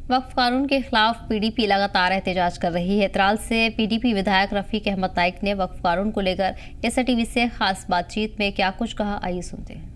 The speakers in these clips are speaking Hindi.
वक्फ कानून के खिलाफ पीडीपी लगातार एहतजाज कर रही है। त्राल से पीडीपी विधायक रफीक अहमद नाइक ने वक्फ कानून को लेकर एसटीवी से खास बातचीत में क्या कुछ कहा, आइए सुनते हैं।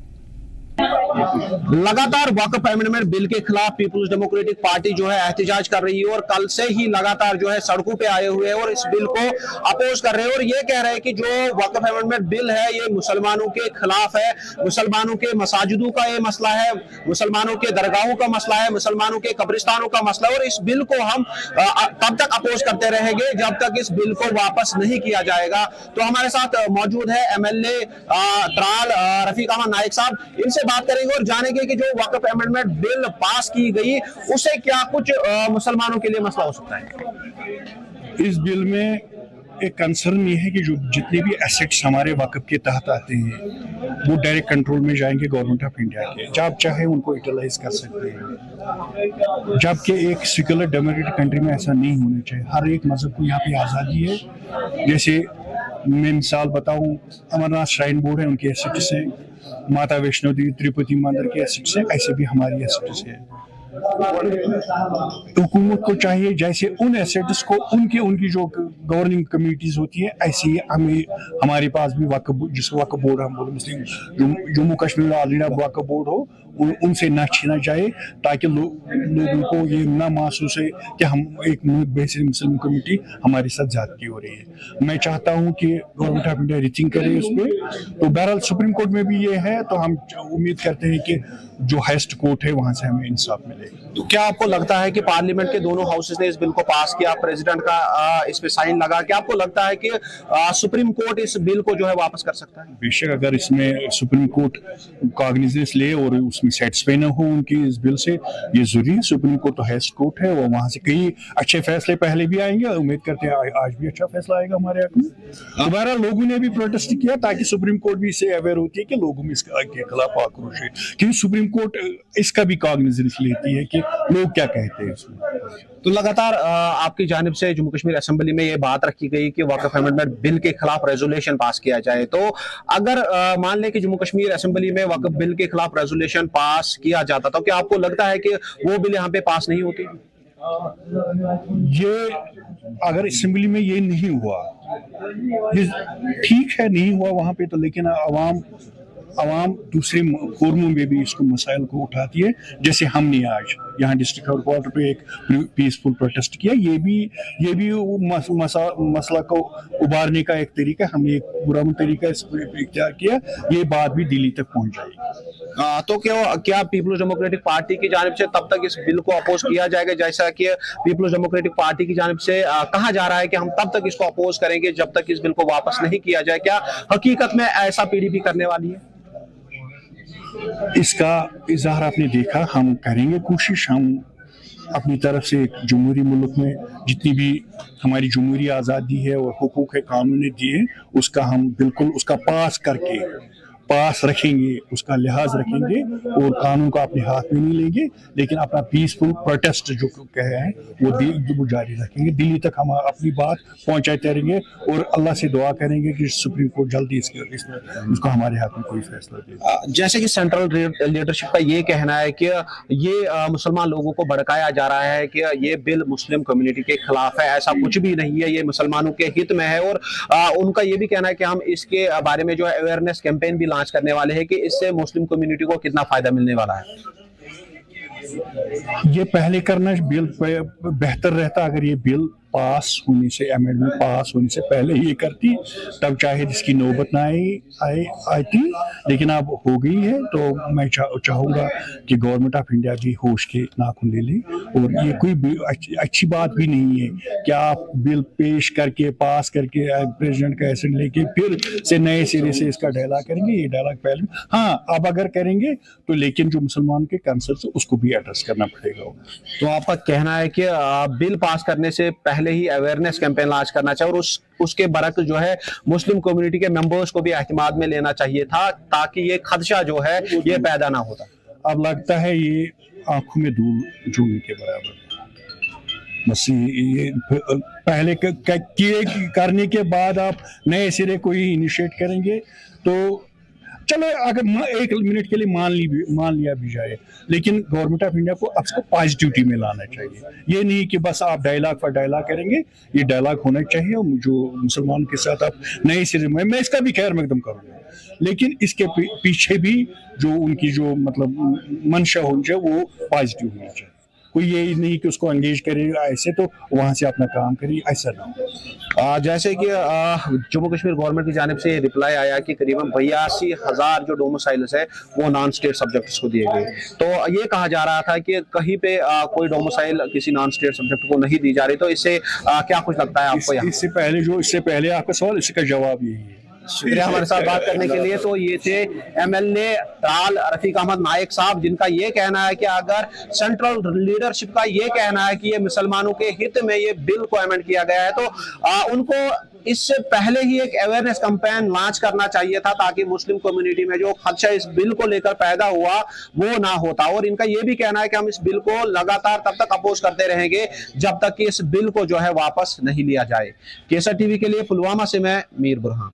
लगातार वक्फ अमेंडमेंट बिल के खिलाफ पीपुल्स डेमोक्रेटिक पार्टी जो है एहतजाज कर रही है और कल से ही लगातार जो है सड़कों पे आए हुए हैं और इस बिल को अपोज कर रहे हैं और ये कह रहे हैं कि जो वक्फ अमेंडमेंट बिल है ये मुसलमानों के खिलाफ है, मुसलमानों के मसाजिदों का ये मसला है, मुसलमानों के दरगाहों का मसला है, मुसलमानों के कब्रिस्तानों का मसला है और इस बिल को हम तब तक अपोज करते रहेंगे जब तक इस बिल को वापस नहीं किया जाएगा। तो हमारे साथ मौजूद है एमएलए त्राल रफीक अहमद नाइक साहब, इनसे बात करेंगे और जानेंगे कि जो वक्फ अमेंडमेंट बिल पास की गई उससे क्या कुछ मुसलमानों के लिए मसला हो सकता है। इस बिल में एक कंसर्न ये है कि जो जितने भी एसेट्स हमारे वक्फ के तहत आते हैं वो डायरेक्ट कंट्रोल में जाएंगे गवर्नमेंट ऑफ इंडिया के, जब चाहे उनको यूटिलाइज कर सकते हैं, जबकि एक सेक्युलर डेमोक्रेटिक कंट्री में ऐसा नहीं होना चाहिए। हर एक मजहब को यहाँ पे आज़ादी है। जैसे मैं मिसाल बताऊं, अमरनाथ श्राइन बोर्ड है, उनके एसेट्स हैं, माता वैष्णो देवी तिरुपति मंदिर के एसेट्स हैं, ऐसे भी हमारी एसेट्स है। हुकूमत को चाहिए जैसे उन एसेट्स को उनकी जो गवर्निंग कम्युनिटीज होती है ऐसे ही हमें हमारे पास भी जिस वक्फ बोर्ड हम बोले मुस्लिम जम्मू कश्मीर ऑल इंडिया वक्फ बोर्ड हो उनसे ना छीना जाए, ताकि लोगों को ये ना महसूस है कि हम एक बेसिक मुस्लिम कम्युनिटी हमारे साथ ज्यादती हो रही है। मैं चाहता हूं कि गवर्नमेंट ऑफ इंडिया रिथिंक करे उस पर। तो बहरहाल सुप्रीम कोर्ट में भी ये है, तो हम उम्मीद करते हैं कि जो हाईएस्ट कोर्ट है वहां से हमें इंसाफ मिले। तो क्या आपको लगता है कि पार्लियामेंट के दोनों हाउसेस ने इस बिल को पास किया, प्रेसिडेंट का इस पे साइन लगा, क्या आपको लगता है कि सुप्रीम कोर्ट इस बिल को जो है वापस कर सकता है? बेशक अगर इसमें सुप्रीम कोर्ट कॉग्निजेंस ले और उसमें सेटिस्फाई न हो उनकी इस बिल से, ये जरूरी है। सुप्रीम कोर्ट तो हाईएस्ट कोर्ट है, वो वहां से कई अच्छे फैसले पहले भी आएंगे, उम्मीद करते हैं आज भी अच्छा फैसला आएगा हमारे हक में। दोबारा लोगों ने भी प्रोटेस्ट किया ताकि सुप्रीम कोर्ट भी इससे अवेयर होती है कि लोगों में इसके खिलाफ आक्रोश है, क्योंकि सुप्रीम कोर्ट इसका भी कॉग्निजेंस लेती है कि लोग क्या कहते हैं इसमें। तो लगातार आपकी जानिब से जम्मू कश्मीर असेंबली में ये बात रखी गई कि वक्फ अमेंडमेंट बिल के खिलाफ रेजोल्यूशन पास किया जाए, तो अगर मान लें कि जम्मू कश्मीर असेंबली में वक्फ बिल के खिलाफ रेजोल्यूशन पास किया जाता तो क्या आपको लगता है कि वो बिल यहाँ पे पास नहीं होती? ये अगर असेंबली में ये नहीं हुआ, ये ठीक है नहीं हुआ वहां पे, तो लेकिन अवाम दूसरे फोरमों में भी इसको मसाइल को उठाती है। जैसे हमने आज यहाँ डिस्ट्रिक्ट हेडक्वार्टर पे एक पीसफुल प्रोटेस्ट किया, ये भी मसला को उबारने का एक तरीका, हमने एक बुरा तरीका इख्तियार किया, ये बात भी दिल्ली तक पहुंच जाएगी। तो क्या पीपल्स डेमोक्रेटिक पार्टी की जानिब से तब तक इस बिल को अपोज किया जाएगा, जैसा कि पीपल्स डेमोक्रेटिक पार्टी की जानिब से कहा जा रहा है कि हम तब तक इसको अपोज करेंगे जब तक इस बिल को वापस नहीं किया जाए? क्या हकीकत में ऐसा पीडीपी करने वाली है? इसका इजहार आपने देखा, हम करेंगे कोशिश, हम अपनी तरफ से जमहूरी मुल्क में जितनी भी हमारी जमहूरी आज़ादी है और हुकूक है कानून ने दिए, उसका हम बिल्कुल उसका पास रखेंगे, उसका लिहाज रखेंगे और कानून को अपने हाथ में नहीं लेंगे, लेकिन अपना पीसफुल प्रोटेस्ट जो कहे हैं वो जारी रखेंगे। दिल्ली तक हम अपनी बात पहुंचाते रहेंगे और अल्लाह से दुआ करेंगे कि सुप्रीम कोर्ट जल्दी इसको हमारे हाथ में कोई फैसला दे। जैसे कि सेंट्रल लीडरशिप का ये कहना है कि ये मुसलमान लोगों को भड़काया जा रहा है कि ये बिल मुस्लिम कम्युनिटी के खिलाफ है, ऐसा कुछ भी नहीं है, ये मुसलमानों के हित में है। और उनका ये भी कहना है कि हम इसके बारे में जो है अवेयरनेस कैंपेन भी करने वाले हैं कि इससे मुस्लिम कम्युनिटी को कितना फायदा मिलने वाला है। ये पहले करना बिल बेहतर रहता, अगर ये बिल पास होने से, अमेंडमेंट पास होने से पहले ये करती, तब चाहे इसकी नौबत ना आती, लेकिन अब हो गई है। तो मैं चाहूँगा कि गवर्नमेंट ऑफ इंडिया भी होश के नाखून ले ले, और ये कोई अच्छी बात भी नहीं है कि आप बिल पेश करके पास करके प्रेसिडेंट का एसेंट लेके फिर से नए सिरे से इसका डायलॉग करेंगे। ये डायलॉग पहले, हाँ अब अगर करेंगे तो, लेकिन जो मुसलमान के कंसर्न है उसको भी एड्रेस करना पड़ेगा। तो आपका कहना है कि बिल पास करने से पहले ही अवेयरनेस कैंपेन लॉन्च करना चाहिए और उसके बरक जो है मुस्लिम कम्युनिटी के मेंबर्स को भी एहतिमाद में लेना चाहिए था, ताकि ये खदशा जो है ये पैदा ना होता। अब लगता है ये आंखों में धूल झोंकने के बराबर। बस ये पहले करने के बाद आप नए सिरे को ही इनिशिएट करेंगे तो चलो अगर एक मिनट के लिए मान लिया भी जाए, लेकिन गवर्नमेंट ऑफ इंडिया को अब इसको पॉजिटिविटी में लाना चाहिए। ये नहीं कि बस आप डायलॉग पर डायलॉग करेंगे, ये डायलॉग होना चाहिए। जो मुसलमान के साथ आप नए सिरे में, मैं इसका भी खैर मकदम करूँगा, लेकिन इसके पीछे भी जो उनकी जो मतलब मंशा होनी चाहिए वो पॉजिटिव होनी चाहिए। कोई ये नहीं कि उसको एंगेज करे ऐसे तो वहां से अपना काम करे, ऐसा ना हो। जैसे कि जम्मू कश्मीर गवर्नमेंट की जानिब से रिप्लाई आया कि करीबन 82,000 जो डोमिसाइल्स है वो नॉन स्टेट सब्जेक्ट्स को दिए गए। तो ये कहा जा रहा था कि कहीं पे कोई डोमिसाइल किसी नॉन स्टेट सब्जेक्ट को नहीं दी जा रही। तो इससे क्या कुछ लगता है आपको? इससे पहले आपका सवाल, इसका जवाब यही है। शुक्रिया हमारे साथ बात करने के लिए। तो ये थे MLA त्राल रफीक अहमद नायक साहब, जिनका ये कहना है कि अगर सेंट्रल लीडरशिप का ये कहना है कि ये मुसलमानों के हित में ये बिल को अमेंड किया गया है, तो उनको इससे पहले ही एक अवेयरनेस कैंपेन लॉन्च करना चाहिए था, ताकि मुस्लिम कम्युनिटी में जो खदशा इस बिल को लेकर पैदा हुआ वो ना होता। और इनका ये भी कहना है कि हम इस बिल को लगातार तब तक अपोज करते रहेंगे जब तक कि इस बिल को जो है वापस नहीं लिया जाए। केसर टीवी के लिए पुलवामा से मैं मीर बुरहान।